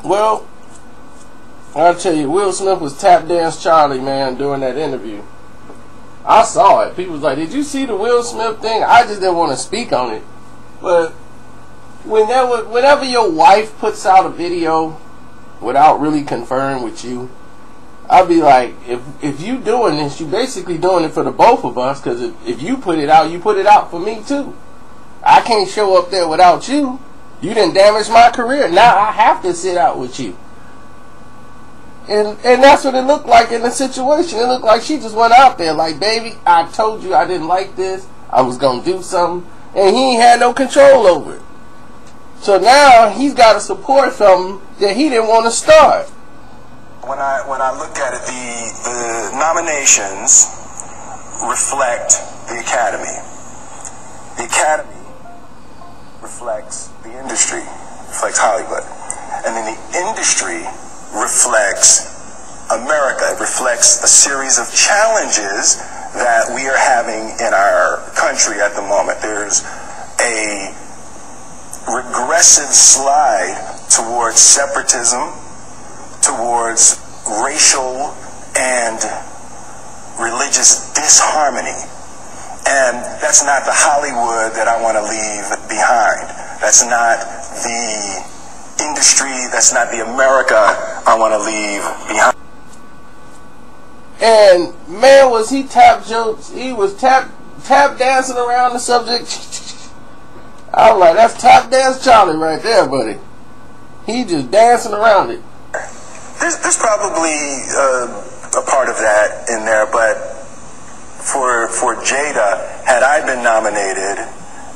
Well, I'll tell you, Will Smith was tap dance Charlie, man, during that interview. I saw it. People was like, did you see the Will Smith thing? I just didn't want to speak on it. But whenever your wife puts out a video without really conferring with you, I'll be like, if you doing this, you basically doing it for the both of us, because if you put it out for me too. I can't show up there without you. You didn't damage my career. Now I have to sit out with you. And that's what it looked like in the situation. It looked like she just went out there like, baby, I told you I didn't like this. I was going to do something. And he ain't had no control over it. So now he's got to support something that he didn't want to start. When I look at it, the nominations reflect the Academy. The Academy reflects the industry, reflects Hollywood. And then the industry reflects America. It reflects a series of challenges that we are having in our country at the moment. There's a regressive slide towards separatism, towards racial and religious disharmony. And that's not the Hollywood that I want to leave behind. That's not the industry, that's not the America I want to leave behind. And man, was he tap jokes, he was tap dancing around the subject. I was like, that's tap dance Charlie right there, buddy. He just dancing around it. There's probably a part of that in there, but for Jada, had I been nominated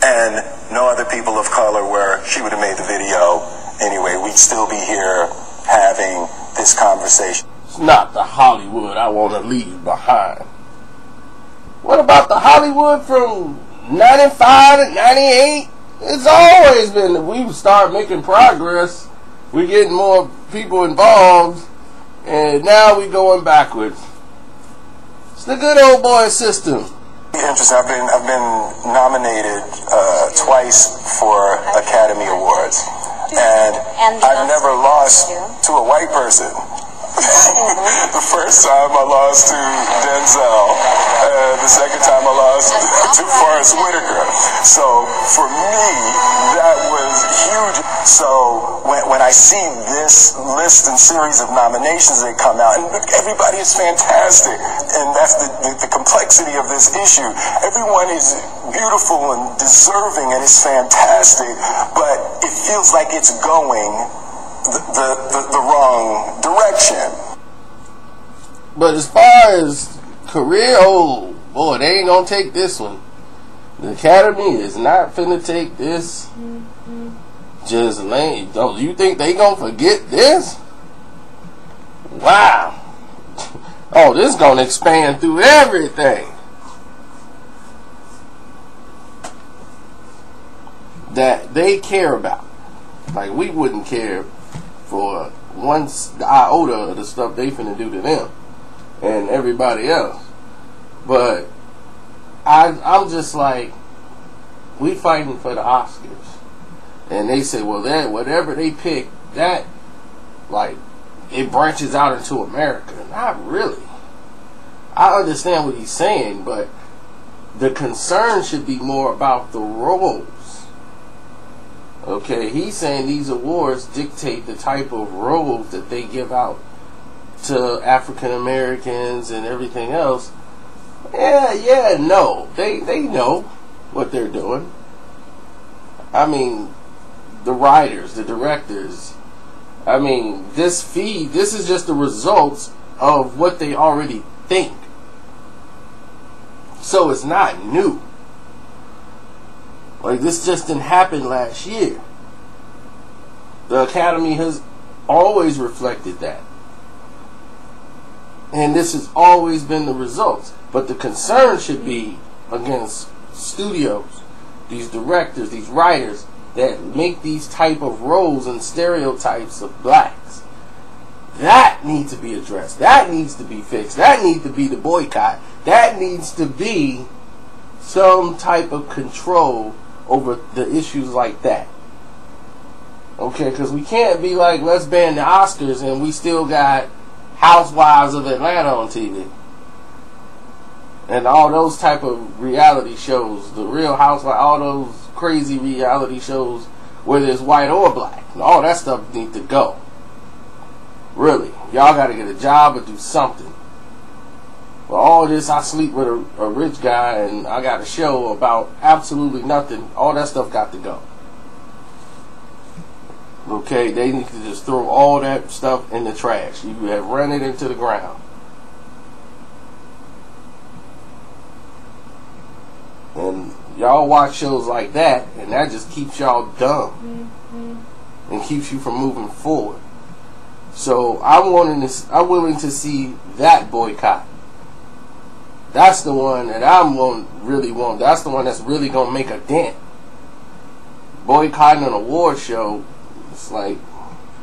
and no other people of color were, she would have made the video anyway. We'd still be here having this conversation. It's not the Hollywood I want to leave behind. What about the Hollywood from 95 to 98? It's always been that we start making progress. We're getting more people involved, and now we're going backwards. It's the good old boy system. Interesting. I've been nominated twice for Academy Awards, and I've never lost to a white person. The first time I lost to Denzel, and the second time I lost to Forrest Whitaker. So for me, that was huge. So when I see this list and series of nominations that come out, and everybody is fantastic, and that's the complexity of this issue. Everyone is beautiful and deserving, and it's fantastic, but it feels like it's going the wrong direction. But as far as career, oh boy, they ain't gonna take this one. The Academy is not finna take this. Just lame. Don't you think they gonna forget this? Wow. Oh, this gonna expand through everything that they care about. Like we wouldn't care for one iota of the stuff they finna do to them and everybody else. But I'm just like, we fighting for the Oscars, and they say, well, that whatever they pick, that like it branches out into America. Not really. I understand what he's saying, but the concern should be more about the roles. Okay, he's saying these awards dictate the type of roles that they give out to African Americans and everything else. No. They know what they're doing. I mean, the writers, the directors. I mean, this is just the results of what they already think. So it's not new. Like, this just didn't happen last year. The Academy has always reflected that. And this has always been the results. But the concern should be against studios, these directors, these writers that make these type of roles and stereotypes of blacks. That needs to be addressed. That needs to be fixed. That needs to be the boycott. That needs to be some type of control over the issues like that. Okay, because we can't be like, let's ban the Oscars and we still got Housewives of Atlanta on TV. And all those type of reality shows, the Real Housewives, all those crazy reality shows, whether it's white or black, and all that stuff need to go. Really, y'all got to get a job or do something. But all this, I sleep with a rich guy and I got a show about absolutely nothing, all that stuff got to go. Okay, they need to just throw all that stuff in the trash. You have run it into the ground. And y'all watch shows like that, and that just keeps y'all dumb and keeps you from moving forward. So I'm willing to see that boycott. That's the one that really want. That's the one that's really gonna make a dent. Boycotting an award show, it's like,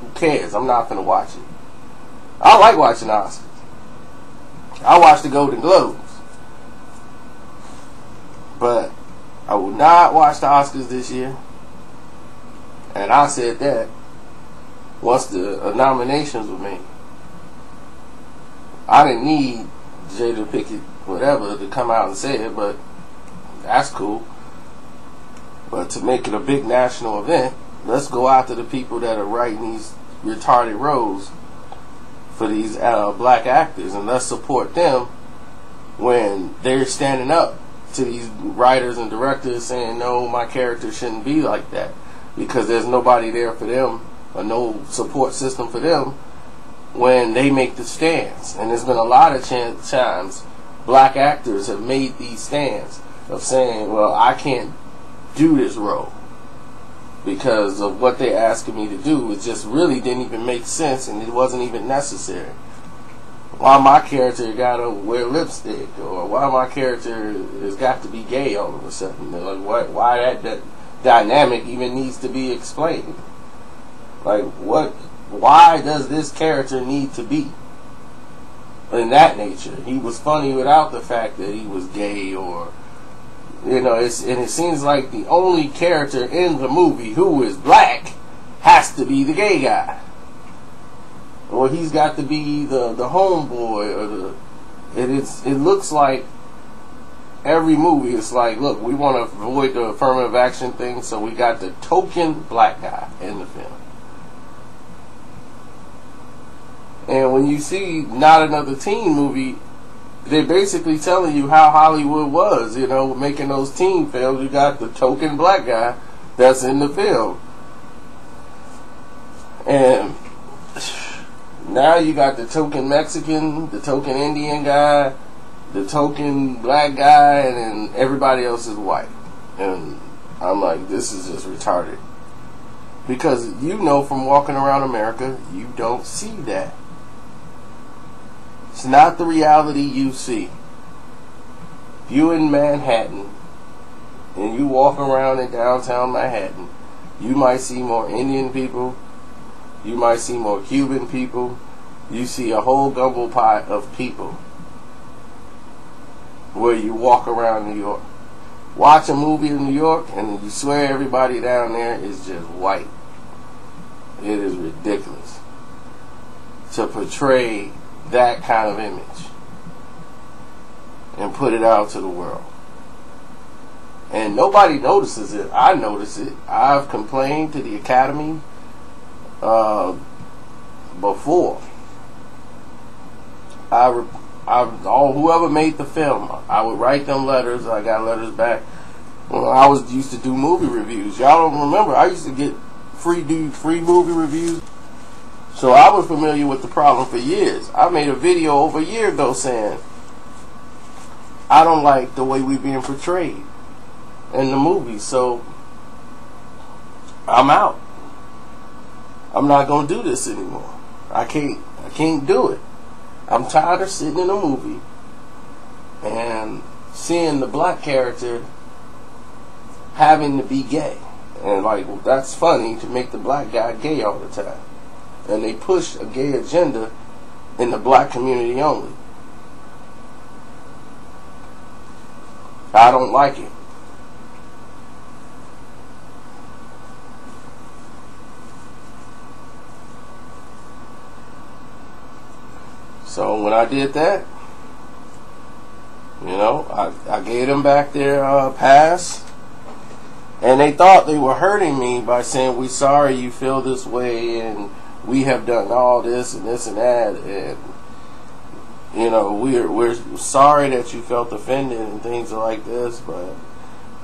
who cares? I'm not gonna watch it. I like watching Oscars. I watch the Golden Globes. But I will not watch the Oscars this year. And I said that once the nominations were made. I didn't need Jada Pickett, whatever, to come out and say it, but that's cool. But to make it a big national event, let's go after the people that are writing these retarded roles for these black actors, and let's support them when they're standing up to these writers and directors saying, no, my character shouldn't be like that, because there's nobody there for them, or no support system for them when they make the stands. And there's been a lot of times black actors have made these stands of saying, well, I can't do this role because of what they're asking me to do. It just really didn't even make sense, and it wasn't even necessary. Why my character gotta wear lipstick, or why my character has got to be gay all of a sudden. Like, why that dynamic even needs to be explained. Like, why does this character need to be in that nature? He was funny without the fact that he was gay, or, you know, and it seems like the only character in the movie who is black has to be the gay guy. Or he's got to be the homeboy, or it looks like every movie it's like, look, we want to avoid the affirmative action thing, so we got the token black guy in the film. And when you see Not Another Teen movie, they're basically telling you how Hollywood was, you know, making those teen films. You got the token black guy that's in the film. And now you got the token Mexican, the token Indian guy, the token black guy, and then everybody else is white. And I'm like, this is just retarded. Because you know from walking around America, you don't see that. It's not the reality you see. If you in Manhattan and you walk around in downtown Manhattan, you might see more Indian people, you might see more Cuban people, you see a whole gumbo pot of people where you walk around New York. Watch a movie in New York and you swear everybody down there is just white. It is ridiculous to portray that kind of image and put it out to the world. And nobody notices it. I notice it. I've complained to the Academy before. Whoever made the film, I would write them letters. I got letters back when I used to do movie reviews. Y'all don't remember? I used to get free movie reviews. So I was familiar with the problem for years. I made a video over a year ago saying, I don't like the way we're being portrayed in the movie, so I'm out. I'm not going to do this anymore. I can't do it. I'm tired of sitting in a movie and seeing the black character having to be gay. And like, well, that's funny to make the black guy gay all the time. And they push a gay agenda in the black community only. I don't like it. So when I did that, you know, I gave them back their pass. And they thought they were hurting me by saying, "We're sorry you feel this way, and we have done all this and this and that, and you know, we're sorry that you felt offended and things like this, but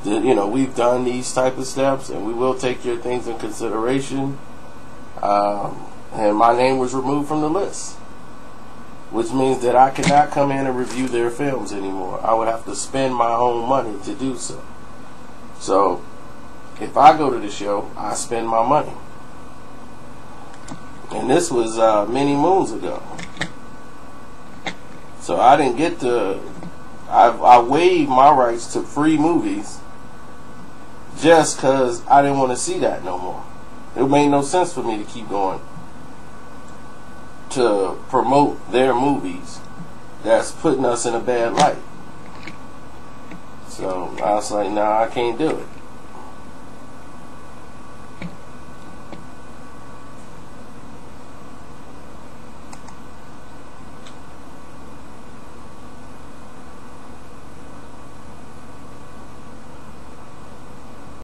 you know, we've done these type of steps, and we will take your things in consideration." And my name was removed from the list, which means that I cannot come in and review their films anymore. I would have to spend my own money to do so. So if I go to the show, I spend my money. And this was many moons ago. So I didn't get to... I waived my rights to free movies just because I didn't want to see that no more. It made no sense for me to keep going to promote their movies that's putting us in a bad light. So I was like, nah, I can't do it.